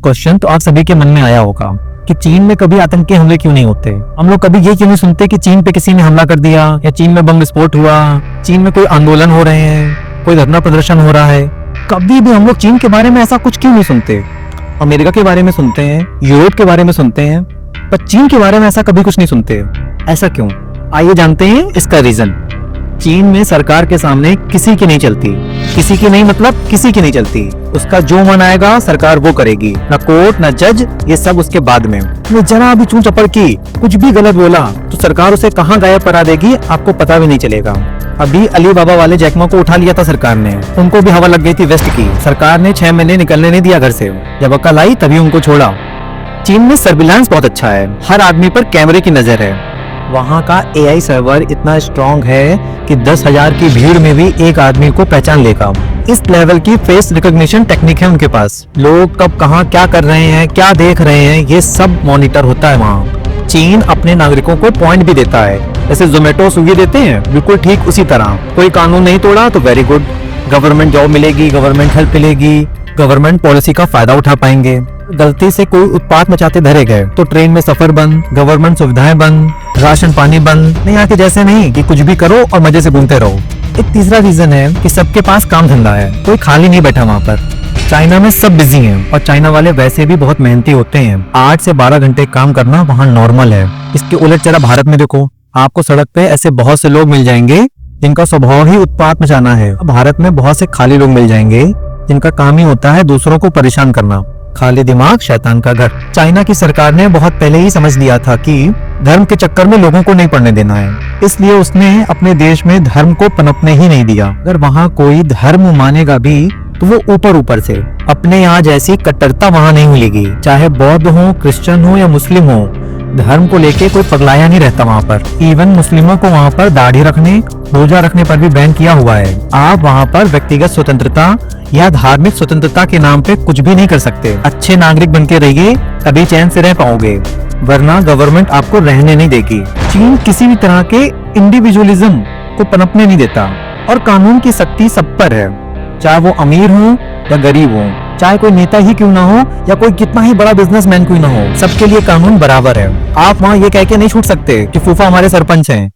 Question तो आप सभी के मन में आया होगा कि चीन में कभी आतंकी हमले क्यों नहीं होते। हम लोग कभी ये क्यों नहीं सुनते कि चीन पे किसी ने हमला कर दिया या चीन में बम विस्फोट हुआ, चीन में कोई आंदोलन हो रहे हैं, कोई धरना प्रदर्शन हो रहा है। कभी भी हम लोग चीन के बारे में ऐसा कुछ क्यों नहीं सुनते। अमेरिका के बारे में सुनते हैं, यूरोप के बारे में सुनते हैं, पर चीन के बारे में ऐसा कभी कुछ नहीं सुनते। ऐसा क्यों? आइए जानते हैं इसका रीजन। चीन में सरकार के सामने किसी की नहीं चलती। किसी की नहीं मतलब किसी की नहीं चलती। उसका जो मन आएगा सरकार वो करेगी, न कोर्ट न जज, ये सब उसके बाद में। वो जरा भी चूं चपड़ की कुछ भी गलत बोला तो सरकार उसे कहाँ गायब करा देगी आपको पता भी नहीं चलेगा। अभी अली बाबा वाले जैक मा को उठा लिया था सरकार ने, उनको भी हवा लग गई थी वेस्ट की। सरकार ने 6 महीने निकलने नहीं दिया घर से, जब अकल आई तभी उनको छोड़ा। चीन में सर्विलांस बहुत अच्छा है, हर आदमी पर कैमरे की नजर है। वहाँ का AI सर्वर इतना स्ट्रॉन्ग है कि 10,000 की भीड़ में भी एक आदमी को पहचान लेगा। इस लेवल की फेस रिकॉग्निशन टेक्निक है उनके पास। लोग कब कहाँ क्या कर रहे हैं, क्या देख रहे हैं, ये सब मॉनिटर होता है वहाँ। चीन अपने नागरिकों को पॉइंट भी देता है, जैसे जोमेटो स्विगी देते हैं, बिल्कुल ठीक उसी तरह। कोई कानून नहीं तोड़ा तो वेरी गुड, गवर्नमेंट जॉब मिलेगी, गवर्नमेंट हेल्प मिलेगी, गवर्नमेंट पॉलिसी का फायदा उठा पाएंगे। गलती से कोई उत्पात मचाते धरे गए तो ट्रेन में सफर बंद, गवर्नमेंट सुविधाएं बंद, राशन पानी बंद। नहीं आके जैसे नहीं कि कुछ भी करो और मजे से घूमते रहो। एक तीसरा रीजन है कि सबके पास काम धंधा है, कोई खाली नहीं बैठा वहाँ पर। चाइना में सब बिजी हैं और चाइना वाले वैसे भी बहुत मेहनती होते हैं। 8 से 12 घंटे काम करना वहाँ नॉर्मल है। इसके उलट जरा भारत में देखो, आपको सड़क पे ऐसे बहुत से लोग मिल जाएंगे जिनका स्वभाव ही उत्पात मचाना है। भारत में बहुत से खाली लोग मिल जाएंगे जिनका काम ही होता है दूसरों को परेशान करना। खाली दिमाग शैतान का घर। चाइना की सरकार ने बहुत पहले ही समझ लिया था कि धर्म के चक्कर में लोगों को नहीं पड़ने देना है, इसलिए उसने अपने देश में धर्म को पनपने ही नहीं दिया। अगर वहाँ कोई धर्म मानेगा भी तो वो ऊपर ऊपर से, अपने यहाँ जैसी कट्टरता वहाँ नहीं मिलेगी। चाहे बौद्ध हो, क्रिश्चियन हो या मुस्लिम हो, धर्म को लेके कोई पगलाया नहीं रहता वहाँ पर। इवन मुस्लिमों को वहाँ पर दाढ़ी रखने, रोजा रखने पर भी बैन किया हुआ है। आप वहाँ पर व्यक्तिगत स्वतंत्रता या धार्मिक स्वतंत्रता के नाम पे कुछ भी नहीं कर सकते। अच्छे नागरिक बन के रहिए, तभी चैन से रह पाओगे, वरना गवर्नमेंट आपको रहने नहीं देगी। चीन किसी भी तरह के इंडिविजुअलिज्म को पनपने नहीं देता और कानून की सख्ती सब पर है, चाहे वो अमीर हो या गरीब हो, चाहे कोई नेता ही क्यों ना हो या कोई कितना ही बड़ा बिजनेसमैन क्यों ना हो, सबके लिए कानून बराबर है। आप वहाँ ये कह के नहीं छूट सकते कि फूफा हमारे सरपंच हैं।